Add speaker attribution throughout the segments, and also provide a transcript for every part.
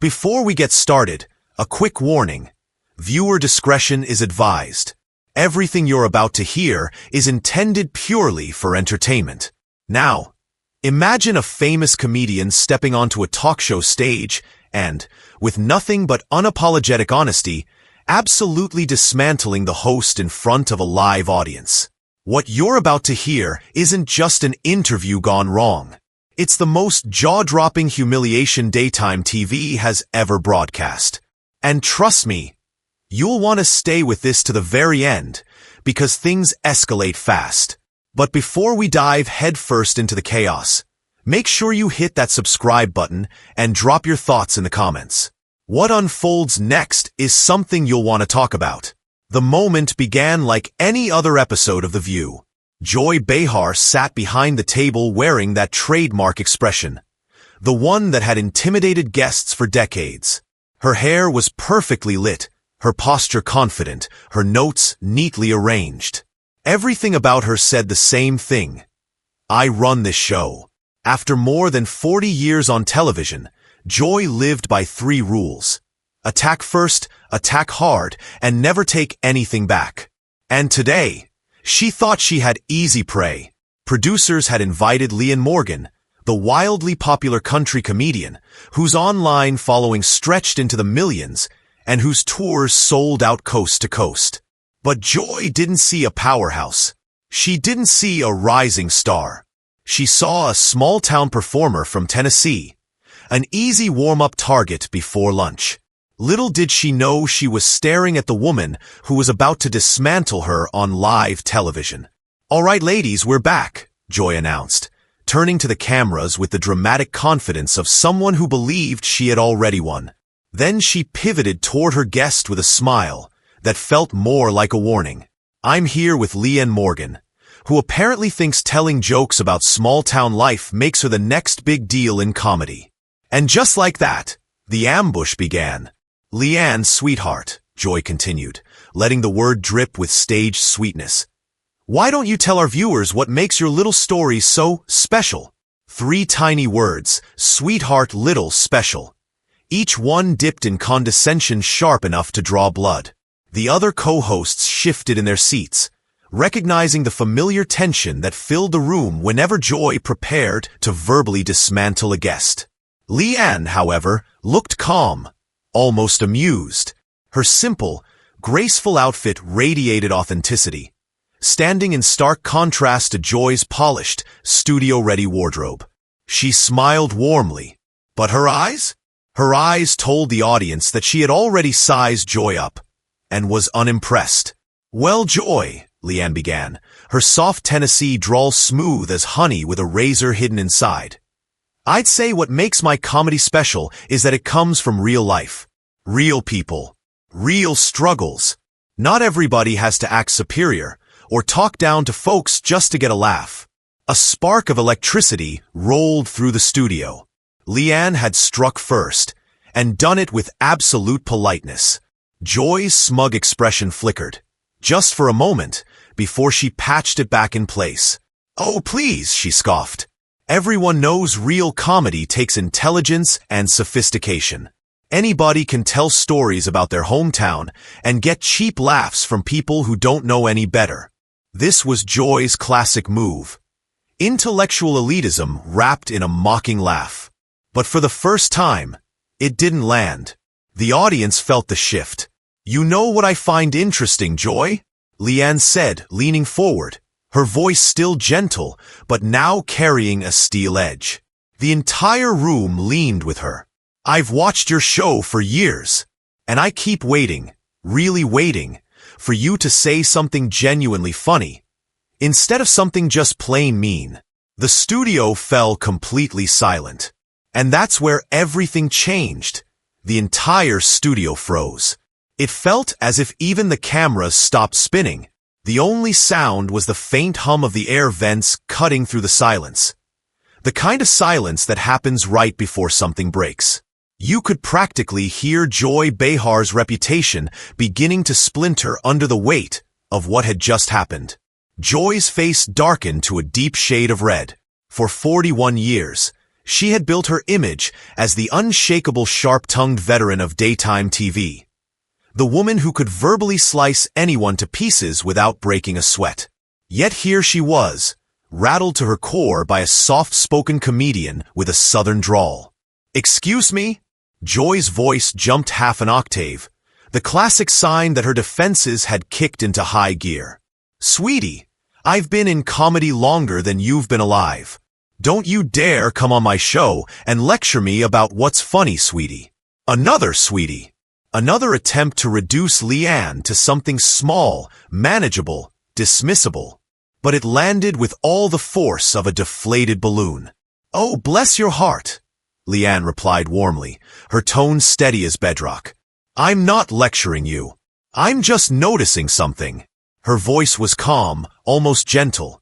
Speaker 1: Before we get started, a quick warning. Viewer discretion is advised. Everything you're about to hear is intended purely for entertainment. Now, imagine a famous comedian stepping onto a talk show stage and, with nothing but unapologetic honesty, absolutely dismantling the host in front of a live audience. What you're about to hear isn't just an interview gone wrong. It's the most jaw-dropping humiliation daytime TV has ever broadcast. And trust me, you'll want to stay with this to the very end, because things escalate fast. But before we dive headfirst into the chaos, make sure you hit that subscribe button and drop your thoughts in the comments. What unfolds next is something you'll want to talk about. The moment began like any other episode of The View. Joy Behar sat behind the table wearing that trademark expression, the one that had intimidated guests for decades. Her hair was perfectly lit, her posture confident, her notes neatly arranged. Everything about her said the same thing. I run this show. After more than 40 years on television, Joy lived by 3 rules. Attack first, attack hard, and never take anything back. And today, she thought she had easy prey. Producers had invited Leanne, the wildly popular country comedian, whose online following stretched into the millions and whose tours sold out coast to coast. But Joy didn't see a powerhouse. She didn't see a rising star. She saw a small-town performer from Tennessee, an easy warm-up target before lunch. Little did she know she was staring at the woman who was about to dismantle her on live television. "All right, ladies, we're back," Joy announced, turning to the cameras with the dramatic confidence of someone who believed she had already won. Then she pivoted toward her guest with a smile that felt more like a warning. "I'm here with Leanne, who apparently thinks telling jokes about small-town life makes her the next big deal in comedy." And just like that, the ambush began. "Leanne, sweetheart," Joy continued, letting the word drip with staged sweetness. "Why don't you tell our viewers what makes your little story so special?" 3 tiny words, sweetheart, little, special. Each one dipped in condescension sharp enough to draw blood. The other co-hosts shifted in their seats, recognizing the familiar tension that filled the room whenever Joy prepared to verbally dismantle a guest. Leanne, however, looked calm, almost amused. Her simple, graceful outfit radiated authenticity, standing in stark contrast to Joy's polished, studio-ready wardrobe. She smiled warmly, but her eyes? Her eyes told the audience that she had already sized Joy up, and was unimpressed. "Well, Joy," Leanne began, her soft Tennessee drawl smooth as honey with a razor hidden inside. "I'd say what makes my comedy special is that it comes from real life. Real people. Real struggles. Not everybody has to act superior or talk down to folks just to get a laugh." A spark of electricity rolled through the studio. Leanne had struck first, and done it with absolute politeness. Joy's smug expression flickered, just for a moment, before she patched it back in place. "Oh, please," she scoffed. "Everyone knows real comedy takes intelligence and sophistication. Anybody can tell stories about their hometown and get cheap laughs from people who don't know any better." This was Joy's classic move. Intellectual elitism wrapped in a mocking laugh. But for the first time, it didn't land. The audience felt the shift. "You know what I find interesting, Joy?" Leanne said, leaning forward, her voice still gentle, but now carrying a steel edge. The entire room leaned with her. "I've watched your show for years, and I keep waiting, really waiting, for you to say something genuinely funny, instead of something just plain mean." The studio fell completely silent. And that's where everything changed. The entire studio froze. It felt as if even the cameras stopped spinning. The only sound was the faint hum of the air vents cutting through the silence. The kind of silence that happens right before something breaks. You could practically hear Joy Behar's reputation beginning to splinter under the weight of what had just happened. Joy's face darkened to a deep shade of red. For 41 years, She had built her image as the unshakable sharp-tongued veteran of daytime TV. The woman who could verbally slice anyone to pieces without breaking a sweat. Yet here she was, rattled to her core by a soft-spoken comedian with a southern drawl. "Excuse me?" Joy's voice jumped half an octave, the classic sign that her defenses had kicked into high gear. "Sweetie, I've been in comedy longer than you've been alive. Don't you dare come on my show and lecture me about what's funny, sweetie." Another sweetie. Another attempt to reduce Leanne to something small, manageable, dismissible. But it landed with all the force of a deflated balloon. "Oh, bless your heart," Leanne replied warmly, her tone steady as bedrock. "I'm not lecturing you. I'm just noticing something." Her voice was calm, almost gentle,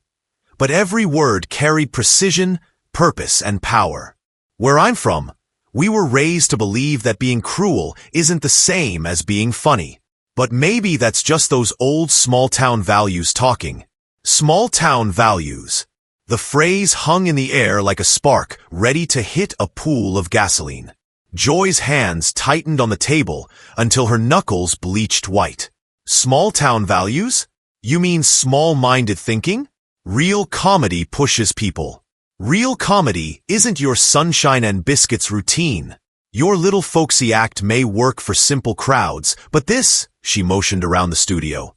Speaker 1: but every word carried precision, purpose, and power. "Where I'm from, we were raised to believe that being cruel isn't the same as being funny. But maybe that's just those old small-town values talking." Small-town values. The phrase hung in the air like a spark, ready to hit a pool of gasoline. Joy's hands tightened on the table until her knuckles bleached white. Small-town values? You mean small-minded thinking? Real comedy pushes people. Real comedy isn't your sunshine and biscuits routine. Your little folksy act may work for simple crowds, but this, she motioned around the studio,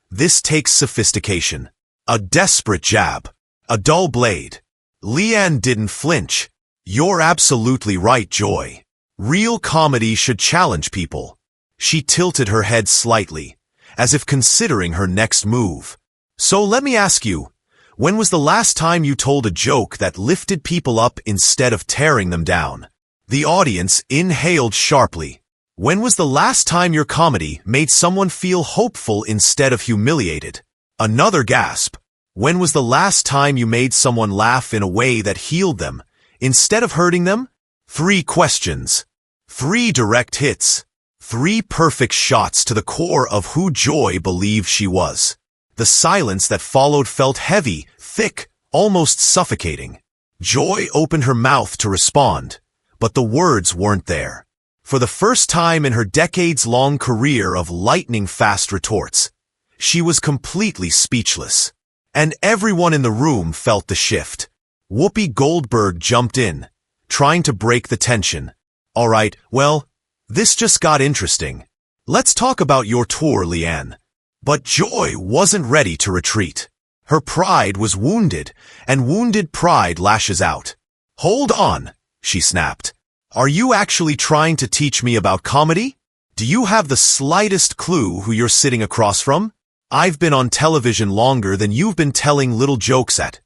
Speaker 1: this takes sophistication. A desperate jab. A dull blade. Leanne didn't flinch. "You're absolutely right, Joy. Real comedy should challenge people." She tilted her head slightly, as if considering her next move. "So let me ask you, when was the last time you told a joke that lifted people up instead of tearing them down?" The audience inhaled sharply. "When was the last time your comedy made someone feel hopeful instead of humiliated?" Another gasp. "When was the last time you made someone laugh in a way that healed them, instead of hurting them?" 3 questions. 3 direct hits. 3 perfect shots to the core of who Joy believed she was. The silence that followed felt heavy, thick, almost suffocating. Joy opened her mouth to respond, but the words weren't there. For the first time in her decades-long career of lightning-fast retorts, she was completely speechless. And everyone in the room felt the shift. Whoopi Goldberg jumped in, trying to break the tension. "All right, well, this just got interesting. Let's talk about your tour, Leanne." But Joy wasn't ready to retreat. Her pride was wounded, and wounded pride lashes out. "Hold on," she snapped. "Are you actually trying to teach me about comedy? Do you have the slightest clue who you're sitting across from? I've been on television longer than you've been telling little jokes at,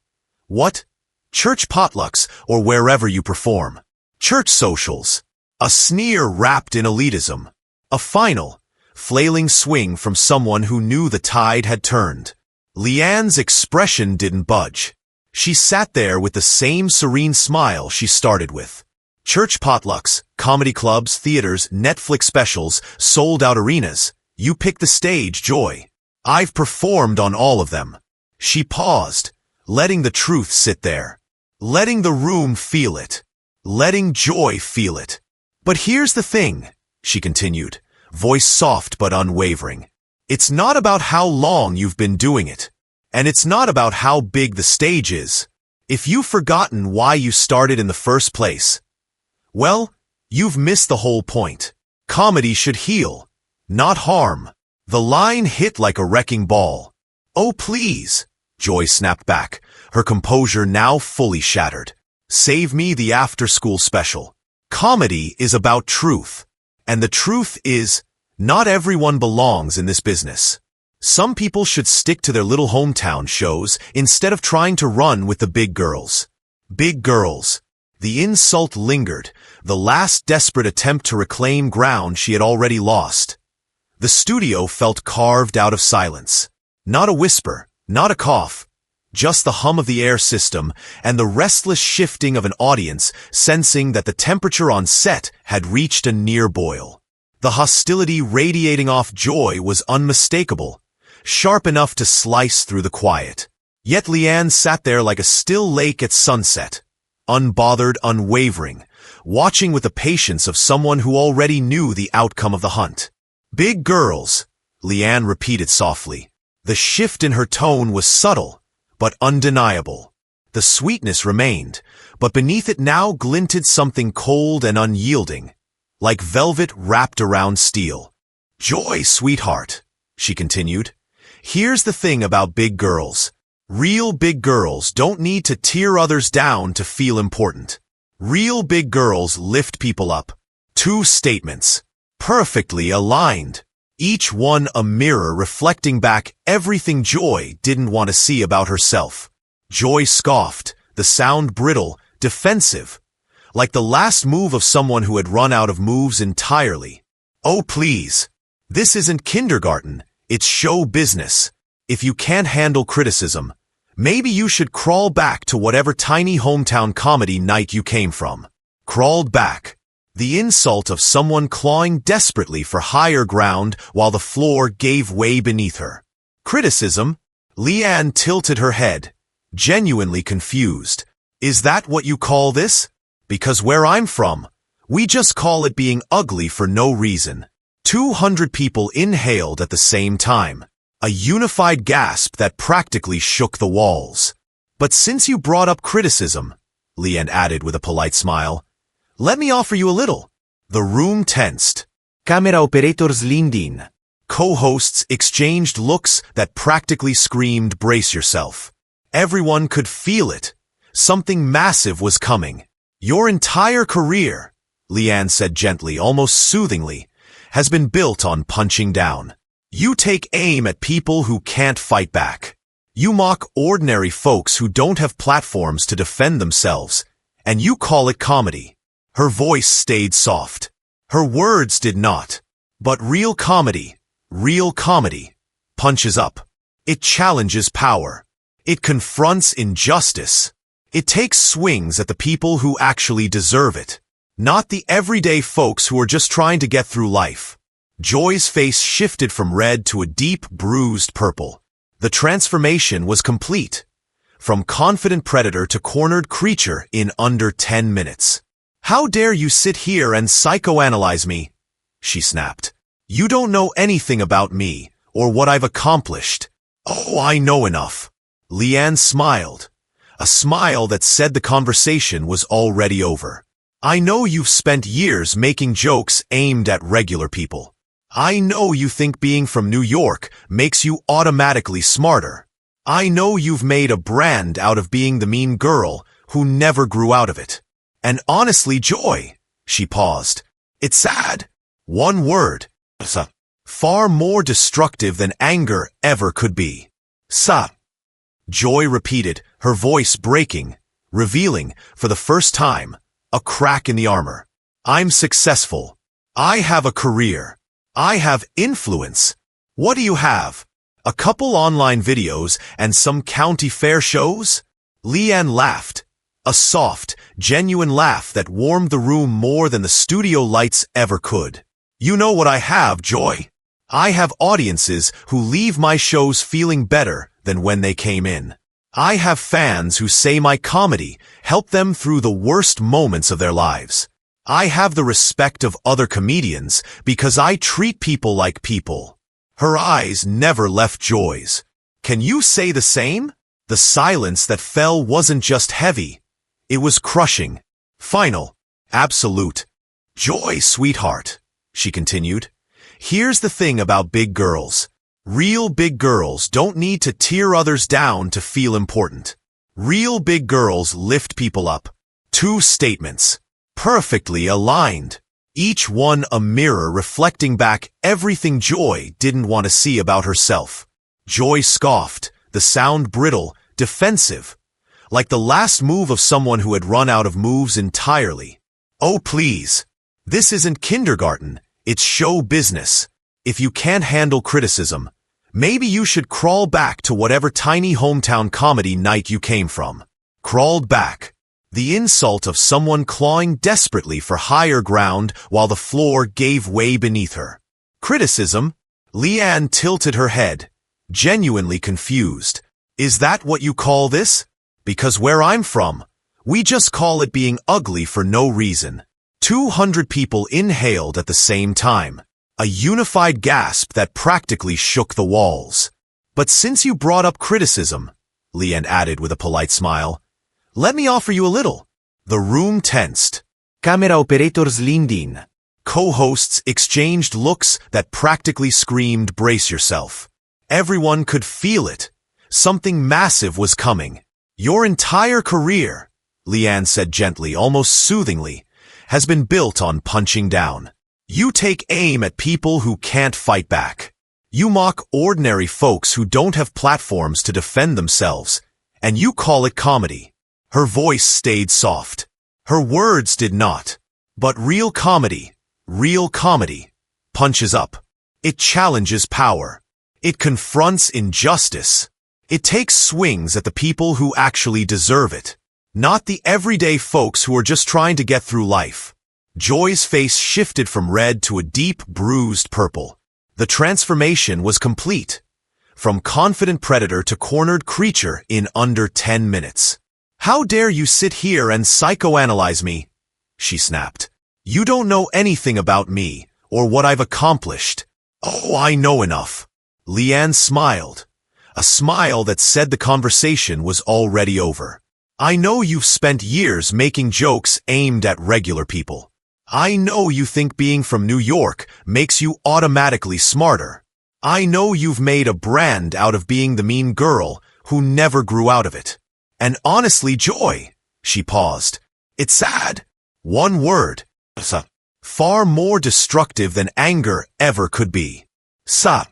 Speaker 1: what? Church potlucks or wherever you perform. Church socials." A sneer wrapped in elitism. A final, flailing swing from someone who knew the tide had turned. Leanne's expression didn't budge. She sat there with the same serene smile she started with. Church potlucks, comedy clubs, theaters, Netflix specials, sold-out arenas. You pick the stage, Joy. I've performed on all of them. She paused, letting the truth sit there. Letting the room feel it. Letting Joy feel it. "But here's the thing," she continued, voice soft but unwavering. "It's not about how long you've been doing it. And it's not about how big the stage is. If you've forgotten why you started in the first place, well, you've missed the whole point. Comedy should heal, not harm." The line hit like a wrecking ball. "Oh, please," Joy snapped back, her composure now fully shattered. "Save me the after-school special. Comedy is about truth. And the truth is, not everyone belongs in this business. Some people should stick to their little hometown shows instead of trying to run with the big girls." Big girls. The insult lingered, the last desperate attempt to reclaim ground she had already lost. The studio felt carved out of silence. Not a whisper, not a cough, just the hum of the air system and the restless shifting of an audience sensing that the temperature on set had reached a near boil. The hostility radiating off Joy was unmistakable, sharp enough to slice through the quiet. Yet Leanne sat there like a still lake at sunset, unbothered, unwavering, watching with the patience of someone who already knew the outcome of the hunt. Big girls, Leanne repeated softly. The shift in her tone was subtle, but undeniable. The sweetness remained, but beneath it now glinted something cold and unyielding, like velvet wrapped around steel. Joy, sweetheart, she continued. Here's the thing about big girls. Real big girls don't need to tear others down to feel important. Real big girls lift people up. Two statements, perfectly aligned, each one a mirror reflecting back everything Joy didn't want to see about herself. Joy scoffed, the sound brittle, defensive, like the last move of someone who had run out of moves entirely. Oh, please. This isn't kindergarten, it's show business. If you can't handle criticism, maybe you should crawl back to whatever tiny hometown comedy night you came from. Crawled back. The insult of someone clawing desperately for higher ground while the floor gave way beneath her. Criticism? Leanne tilted her head, genuinely confused. Is that what you call this? Because where I'm from, we just call it being ugly for no reason. 200 people inhaled at the same time. A unified gasp that practically shook the walls. But since you brought up criticism, Leanne added with a polite smile, let me offer you a little. The room tensed. Camera operators leaned in. Co-hosts exchanged looks that practically screamed, brace yourself. Everyone could feel it. Something massive was coming. Your entire career, Leanne said gently, almost soothingly, has been built on punching down. You take aim at people who can't fight back. You mock ordinary folks who don't have platforms to defend themselves, and you call it comedy. Her voice stayed soft. Her words did not. But real comedy, punches up. It challenges power. It confronts injustice. It takes swings at the people who actually deserve it, not the everyday folks who are just trying to get through life. Joy's face shifted from red to a deep, bruised purple. The transformation was complete. From confident predator to cornered creature in under 10 minutes. How dare you sit here and psychoanalyze me? She snapped. You don't know anything about me, or what I've accomplished. Oh, I know enough. Leanne smiled. A smile that said the conversation was already over. I know you've spent years making jokes aimed at regular people. I know you think being from New York makes you automatically smarter. I know you've made a brand out of being the mean girl who never grew out of it. And honestly, Joy, she paused. It's sad. One word. Far more destructive than anger ever could be. Sa. Joy repeated, her voice breaking, revealing, for the first time, a crack in the armor. I'm successful. I have a career. I have influence. What do you have? A couple online videos and some county fair shows? Leanne laughed. A soft, genuine laugh that warmed the room more than the studio lights ever could. You know what I have, Joy. I have audiences who leave my shows feeling better than when they came in. I have fans who say my comedy helped them through the worst moments of their lives. I have the respect of other comedians because I treat people like people. Her eyes never left Joy's. Can you say the same? The silence that fell wasn't just heavy. It was crushing. Final. Absolute. Joy, sweetheart, she continued. Here's the thing about big girls. Real big girls don't need to tear others down to feel important. Real big girls lift people up. Two statements. Perfectly aligned. Each one a mirror reflecting back everything Joy didn't want to see about herself. Joy scoffed, the sound brittle, defensive, like the last move of someone who had run out of moves entirely. Oh, please. This isn't kindergarten, it's show business. If you can't handle criticism, maybe you should crawl back to whatever tiny hometown comedy night you came from. Crawled back. The insult of someone clawing desperately for higher ground while the floor gave way beneath her. Criticism? Leanne tilted her head, genuinely confused. Is that what you call this? Because where I'm from, We just call it being ugly for no reason. 200 people inhaled at the same time. A unified gasp that practically shook the walls. But since you brought up criticism, Leanne added with a polite smile, let me offer you a little. The room tensed. Camera operators leaned in. Co-hosts exchanged looks that practically screamed, brace yourself. Everyone could feel it. Something massive was coming. Your entire career, Leanne said gently, almost soothingly, has been built on punching down. You take aim at people who can't fight back. You mock ordinary folks who don't have platforms to defend themselves, and you call it comedy. Her voice stayed soft. Her words did not. But real comedy, punches up. It challenges power. It confronts injustice. It takes swings at the people who actually deserve it, not the everyday folks who are just trying to get through life. Joy's face shifted from red to a deep, bruised purple. The transformation was complete. From confident predator to cornered creature in under 10 minutes. How dare you sit here and psychoanalyze me? She snapped. You don't know anything about me, or what I've accomplished. Oh, I know enough. Leanne smiled. A smile that said the conversation was already over. I know you've spent years making jokes aimed at regular people. I know you think being from New York makes you automatically smarter. I know you've made a brand out of being the mean girl who never grew out of it. And honestly, Joy, she paused. It's sad. One word. Far more destructive than anger ever could be. Sa.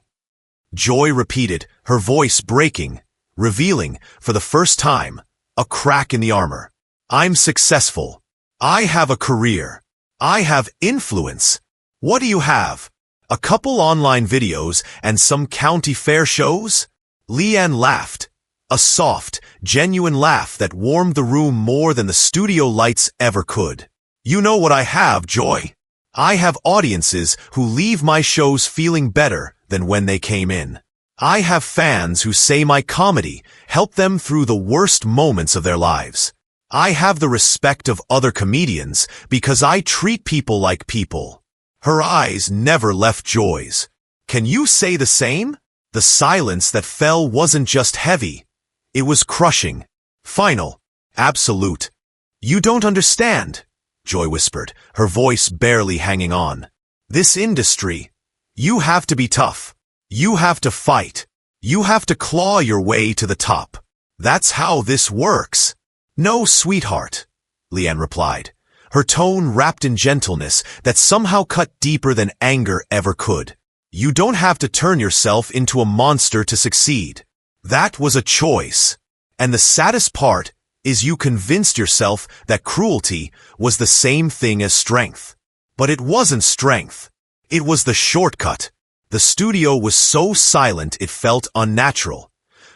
Speaker 1: Joy repeated, her voice breaking, revealing, for the first time, a crack in the armor. I'm successful. I have a career. I have influence. What do you have? A couple online videos and some county fair shows? Leanne laughed. A soft, genuine laugh that warmed the room more than the studio lights ever could. You know what I have, Joy. I have audiences who leave my shows feeling better than when they came in. I have fans who say my comedy helped them through the worst moments of their lives. I have the respect of other comedians because I treat people like people. Her eyes never left Joy's. Can you say the same? The silence that fell wasn't just heavy. It was crushing. Final. Absolute. You don't understand, Joy whispered, her voice barely hanging on. This industry, you have to be tough. You have to fight. You have to claw your way to the top. That's how this works. No, sweetheart, Leanne replied, her tone wrapped in gentleness that somehow cut deeper than anger ever could. You don't have to turn yourself into a monster to succeed. That was a choice. And the saddest part is you convinced yourself that cruelty was the same thing as strength. But it wasn't strength. It was the shortcut. The studio was so silent it felt unnatural,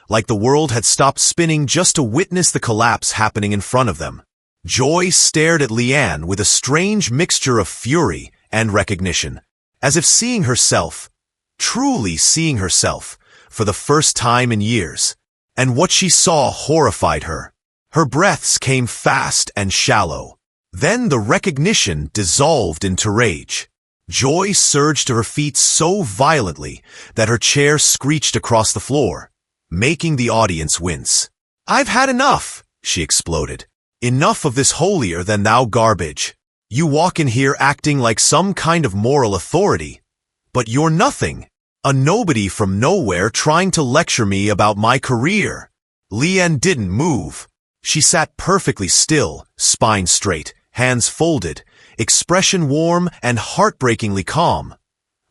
Speaker 1: like the world had stopped spinning just to witness the collapse happening in front of them. Joy stared at Leanne with a strange mixture of fury and recognition, as if seeing herself, truly seeing herself, for the first time in years. And what she saw horrified her. Her breaths came fast and shallow. Then the recognition dissolved into rage. Joy surged to her feet so violently that her chair screeched across the floor, making the audience wince. I've had enough, she exploded. Enough of this holier-than-thou garbage. You walk in here acting like some kind of moral authority, but you're nothing. A nobody from nowhere trying to lecture me about my career. Leanne didn't move. She sat perfectly still, spine straight, hands folded, expression warm and heartbreakingly calm,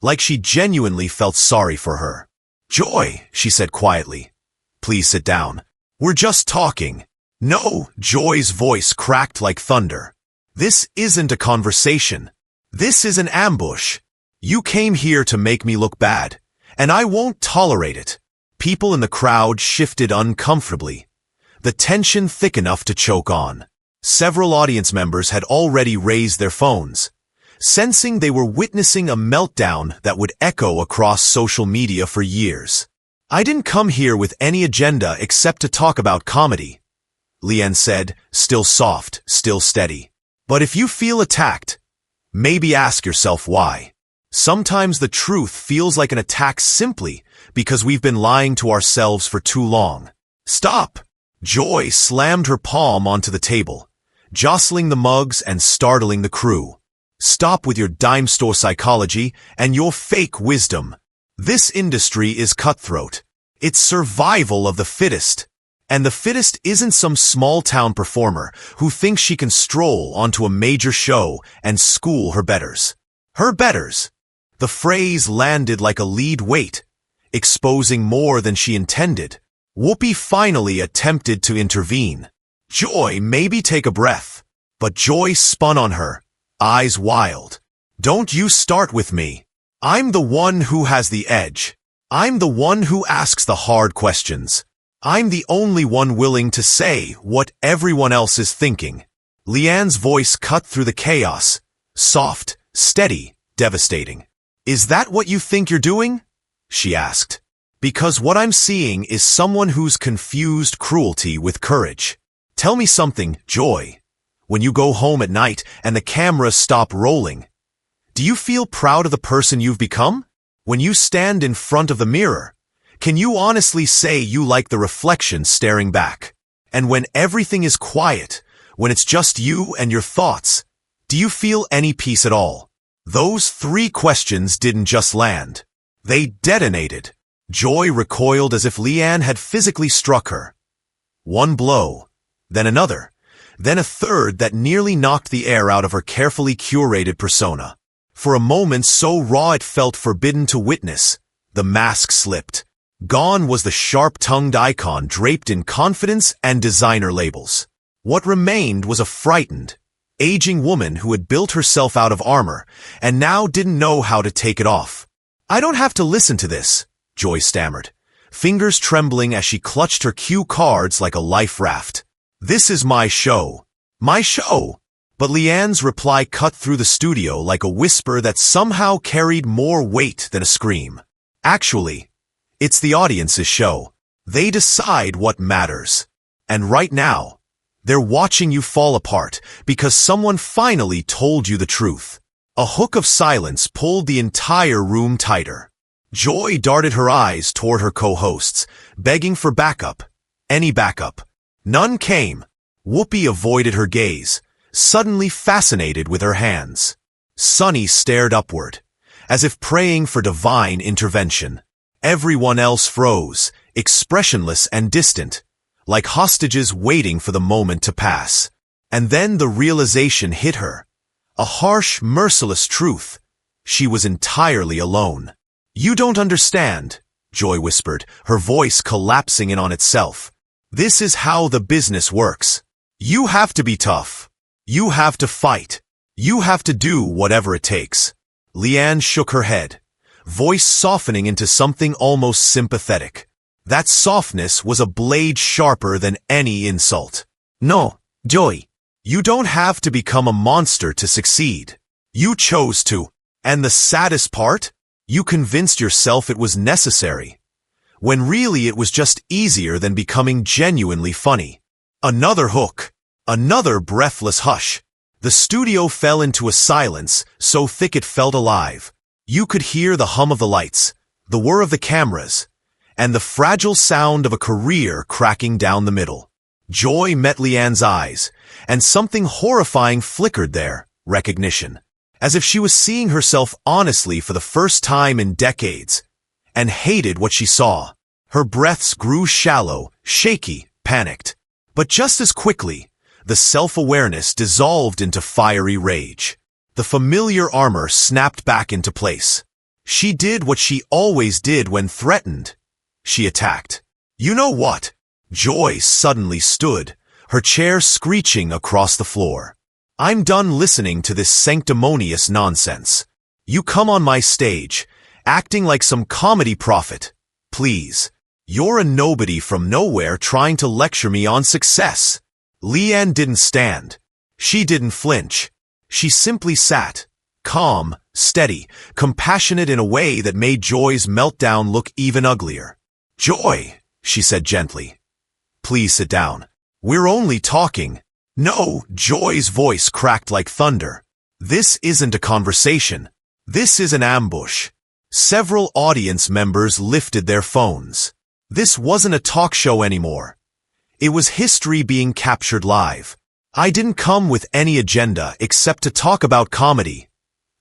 Speaker 1: like she genuinely felt sorry for her. Joy, she said quietly. Please sit down. We're just talking. No, Joy's voice cracked like thunder. This isn't a conversation. This is an ambush. You came here to make me look bad, and I won't tolerate it. People in the crowd shifted uncomfortably, the tension thick enough to choke on. Several audience members had already raised their phones, sensing they were witnessing a meltdown that would echo across social media for years. I didn't come here with any agenda except to talk about comedy, Leanne said, still soft, still steady. But if you feel attacked, maybe ask yourself why. Sometimes the truth feels like an attack simply because we've been lying to ourselves for too long. Stop! Joy slammed her palm onto the table, jostling the mugs and startling the crew. Stop with your dime store psychology and your fake wisdom. This industry is cutthroat. It's survival of the fittest. And the fittest isn't some small-town performer who thinks she can stroll onto a major show and school her betters. Her betters. The phrase landed like a lead weight, exposing more than she intended. Whoopi finally attempted to intervene. Joy, maybe take a breath. But Joy spun on her, eyes wild. Don't you start with me. I'm the one who has the edge. I'm the one who asks the hard questions. I'm the only one willing to say what everyone else is thinking. Leanne's voice cut through the chaos, soft, steady, devastating. Is that what you think you're doing? She asked. Because what I'm seeing is someone who's confused cruelty with courage. Tell me something, Joy. When you go home at night and the cameras stop rolling, do you feel proud of the person you've become? When you stand in front of the mirror, can you honestly say you like the reflection staring back? And when everything is quiet, when it's just you and your thoughts, do you feel any peace at all? Those 3 questions didn't just land. They detonated. Joy recoiled as if Leanne had physically struck her. One blow, then another, then a third that nearly knocked the air out of her carefully curated persona. For a moment so raw it felt forbidden to witness, the mask slipped. Gone was the sharp-tongued icon draped in confidence and designer labels. What remained was a frightened, aging woman who had built herself out of armor and now didn't know how to take it off. I don't have to listen to this, Joy stammered, fingers trembling as she clutched her cue cards like a life raft. This is my show. My show! But Leanne's reply cut through the studio like a whisper that somehow carried more weight than a scream. Actually, it's the audience's show. They decide what matters. And right now, they're watching you fall apart because someone finally told you the truth. A hook of silence pulled the entire room tighter. Joy darted her eyes toward her co-hosts, begging for backup. Any backup. None came. Whoopi avoided her gaze, suddenly fascinated with her hands. Sunny stared upward, as if praying for divine intervention. Everyone else froze, expressionless and distant, like hostages waiting for the moment to pass. And then the realization hit her. A harsh, merciless truth. She was entirely alone. You don't understand, Joy whispered, her voice collapsing in on itself. This is how the business works. You have to be tough. You have to fight. You have to do whatever it takes. Leanne shook her head, voice softening into something almost sympathetic. That softness was a blade sharper than any insult. No, Joy. You don't have to become a monster to succeed. You chose to. And the saddest part? You convinced yourself it was necessary, when really it was just easier than becoming genuinely funny. Another hook. Another breathless hush. The studio fell into a silence so thick it felt alive. You could hear the hum of the lights, the whir of the cameras, and the fragile sound of a career cracking down the middle. Joy met Leanne's eyes, and something horrifying flickered there, recognition. As if she was seeing herself honestly for the first time in decades, and hated what she saw. Her breaths grew shallow, shaky, panicked. But just as quickly, the self-awareness dissolved into fiery rage. The familiar armor snapped back into place. She did what she always did when threatened. She attacked. You know what? Joy suddenly stood, her chair screeching across the floor. I'm done listening to this sanctimonious nonsense. You come on my stage, acting like some comedy prophet. Please. You're a nobody from nowhere trying to lecture me on success. Leanne didn't stand. She didn't flinch. She simply sat, calm, steady, compassionate in a way that made Joy's meltdown look even uglier. Joy, she said gently. Please sit down. We're only talking. No, Joy's voice cracked like thunder. This isn't a conversation. This is an ambush. Several audience members lifted their phones. This wasn't a talk show anymore. It was history being captured live. I didn't come with any agenda except to talk about comedy,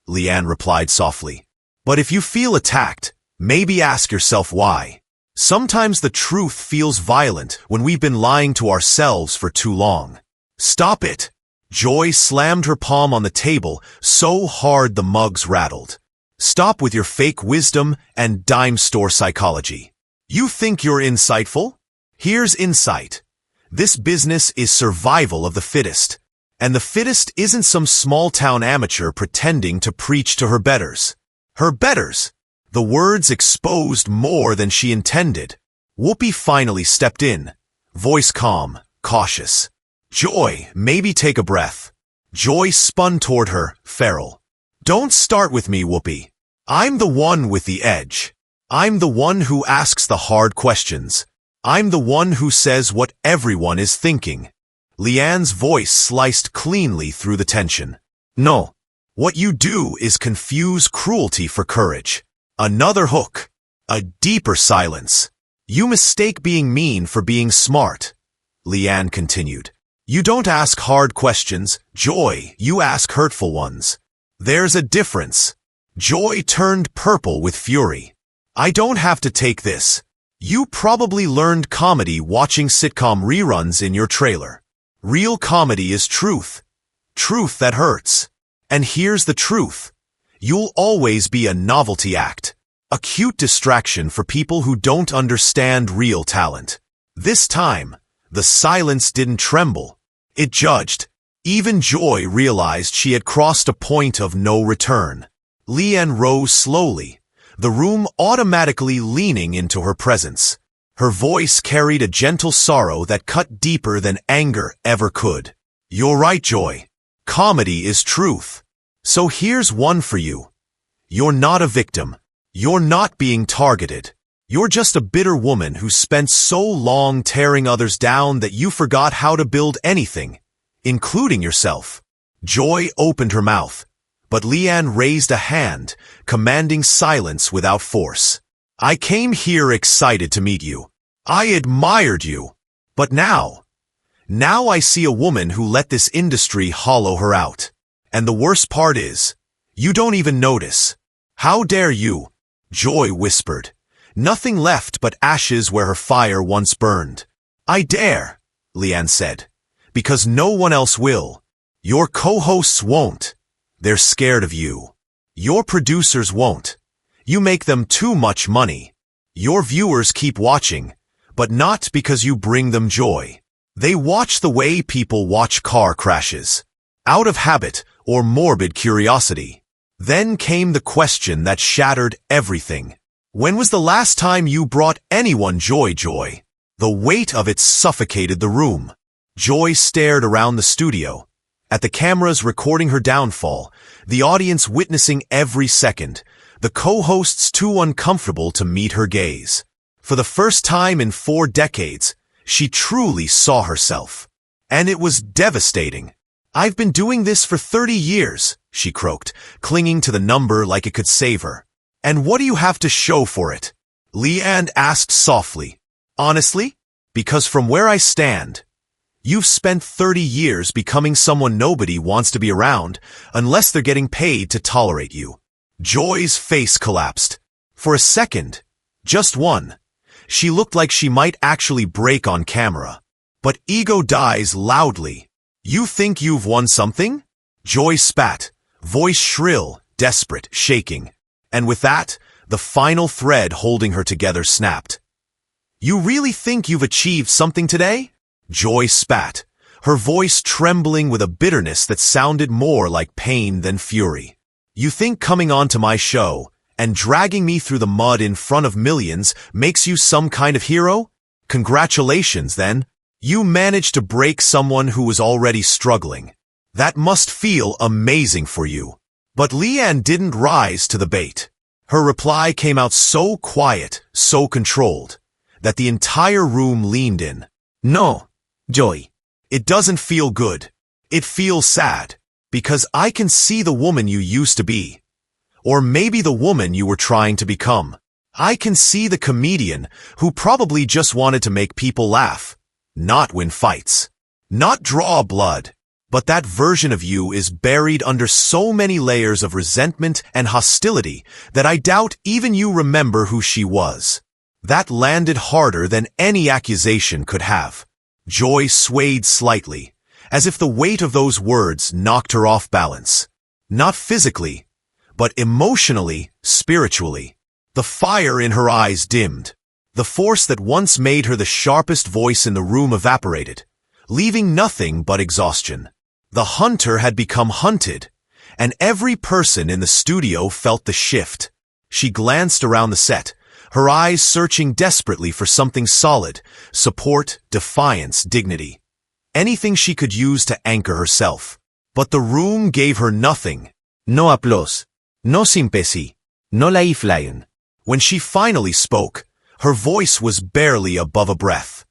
Speaker 1: Leanne replied softly. But if you feel attacked, maybe ask yourself why. Sometimes the truth feels violent when we've been lying to ourselves for too long. Stop it! Joy slammed her palm on the table so hard the mugs rattled. Stop with your fake wisdom and dime store psychology. You think you're insightful? Here's insight. This business is survival of the fittest. And the fittest isn't some small-town amateur pretending to preach to her betters. Her betters! The words exposed more than she intended. Whoopi finally stepped in, voice calm, cautious. Joy, maybe take a breath. Joy spun toward her, feral. Don't start with me, Whoopi. I'm the one with the edge. I'm the one who asks the hard questions. I'm the one who says what everyone is thinking. Leanne's voice sliced cleanly through the tension. No. What you do is confuse cruelty for courage. Another hook. A deeper silence. You mistake being mean for being smart. Leanne continued. You don't ask hard questions, Joy, you ask hurtful ones. There's a difference. Joy turned purple with fury. I don't have to take this. You probably learned comedy watching sitcom reruns in your trailer. Real comedy is truth. Truth that hurts. And here's the truth. You'll always be a novelty act. A cute distraction for people who don't understand real talent. This time, the silence didn't tremble. It judged. Even Joy realized she had crossed a point of no return. Leanne rose slowly, the room automatically leaning into her presence. Her voice carried a gentle sorrow that cut deeper than anger ever could. You're right, Joy. Comedy is truth. So here's one for you. You're not a victim. You're not being targeted. You're just a bitter woman who spent so long tearing others down that you forgot how to build anything, including yourself. Joy opened her mouth, but Leanne raised a hand, commanding silence without force. I came here excited to meet you. I admired you. But now I see a woman who let this industry hollow her out. And the worst part is, you don't even notice. How dare you? Joy whispered. Nothing left but ashes where her fire once burned. I dare, Leanne said, because no one else will. Your co-hosts won't. They're scared of you. Your producers won't. You make them too much money. Your viewers keep watching, but not because you bring them joy. They watch the way people watch car crashes, out of habit or morbid curiosity. Then came the question that shattered everything. When was the last time you brought anyone joy? The weight of it suffocated the room. Joy stared around the studio, at the cameras recording her downfall, the audience witnessing every second, the co-hosts too uncomfortable to meet her gaze. For the first time in 4 decades, she truly saw herself. And it was devastating. I've been doing this for 30 years, she croaked, clinging to the number like it could save her. And what do you have to show for it? Leanne asked softly. Honestly? Because from where I stand, you've spent 30 years becoming someone nobody wants to be around unless they're getting paid to tolerate you. Joy's face collapsed. For a second, just one, she looked like she might actually break on camera. But ego dies loudly. You think you've won something? Joy spat, voice shrill, desperate, shaking. And with that, the final thread holding her together snapped. You really think you've achieved something today? Joy spat, her voice trembling with a bitterness that sounded more like pain than fury. You think coming onto my show and dragging me through the mud in front of millions makes you some kind of hero? Congratulations, then. You managed to break someone who was already struggling. That must feel amazing for you. But Leanne didn't rise to the bait. Her reply came out so quiet, so controlled, that the entire room leaned in. No, Joy, It doesn't feel good. It feels sad. Because I can see the woman you used to be. Or maybe the woman you were trying to become. I can see the comedian who probably just wanted to make people laugh, not win fights, not draw blood. But that version of you is buried under so many layers of resentment and hostility that I doubt even you remember who she was. That landed harder than any accusation could have. Joy swayed slightly, as if the weight of those words knocked her off balance. Not physically, but emotionally, spiritually. The fire in her eyes dimmed. The force that once made her the sharpest voice in the room evaporated, leaving nothing but exhaustion. The hunter had become hunted, and every person in the studio felt the shift. She glanced around the set, her eyes searching desperately for something solid, support, defiance, dignity. Anything she could use to anchor herself. But the room gave her nothing.
Speaker 2: No applause. No sympathy. No lifeline.
Speaker 1: When she finally spoke, her voice was barely above a breath.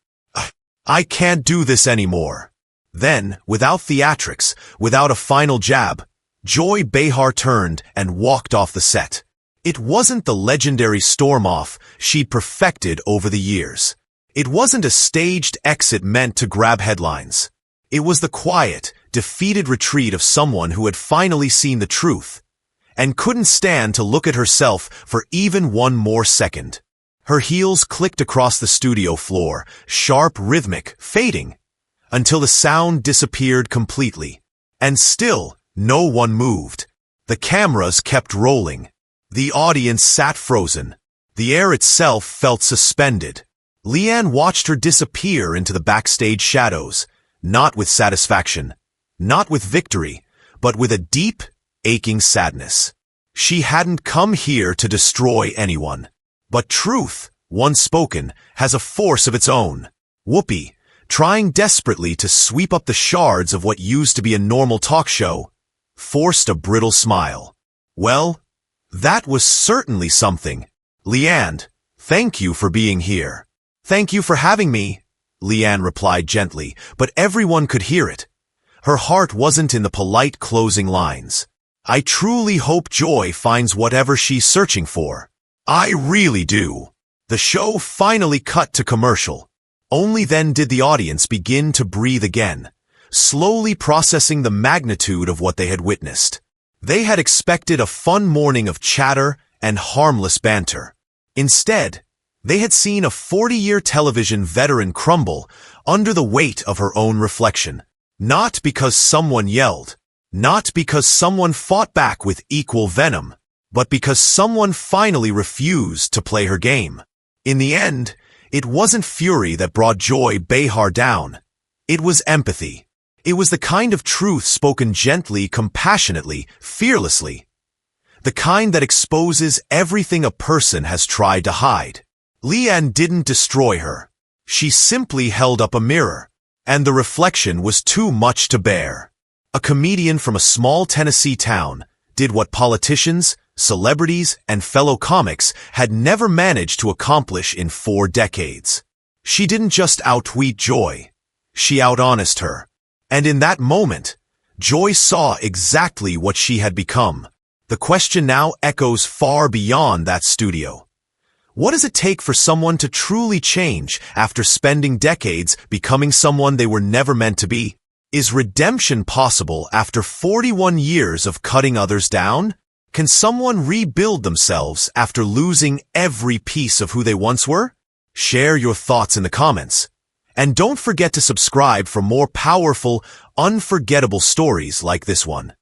Speaker 1: I can't do this anymore. Then, without theatrics, without a final jab, Joy Behar turned and walked off the set. It wasn't the legendary storm-off she'd perfected over the years. It wasn't a staged exit meant to grab headlines. It was the quiet, defeated retreat of someone who had finally seen the truth and couldn't stand to look at herself for even one more second. Her heels clicked across the studio floor, sharp, rhythmic, fading, until the sound disappeared completely. And still, no one moved. The cameras kept rolling. The audience sat frozen. The air itself felt suspended. Leanne watched her disappear into the backstage shadows, not with satisfaction, not with victory, but with a deep, aching sadness. She hadn't come here to destroy anyone. But truth, once spoken, has a force of its own. Whoopi, trying desperately to sweep up the shards of what used to be a normal talk show, forced a brittle smile. Well, that was certainly something. Leanne, thank you for being here. Thank you for having me, Leanne replied gently, but everyone could hear it. Her heart wasn't in the polite closing lines. I truly hope Joy finds whatever she's searching for. I really do. The show finally cut to commercial. Only then did the audience begin to breathe again, slowly processing the magnitude of what they had witnessed. They had expected a fun morning of chatter and harmless banter. Instead, they had seen a 40-year television veteran crumble under the weight of her own reflection. Not because someone yelled, not because someone fought back with equal venom, but because someone finally refused to play her game. In the end, it wasn't fury that brought Joy Behar down. It was empathy. It was the kind of truth spoken gently, compassionately, fearlessly. The kind that exposes everything a person has tried to hide. Leanne didn't destroy her. She simply held up a mirror, and the reflection was too much to bear. A comedian from a small Tennessee town did what politicians, celebrities, and fellow comics had never managed to accomplish in 4 decades. She didn't just out-tweet Joy. She out-honest her. And in that moment, Joy saw exactly what she had become. The question now echoes far beyond that studio. What does it take for someone to truly change after spending decades becoming someone they were never meant to be? Is redemption possible after 41 years of cutting others down? Can someone rebuild themselves after losing every piece of who they once were? Share your thoughts in the comments. And don't forget to subscribe for more powerful, unforgettable stories like this one.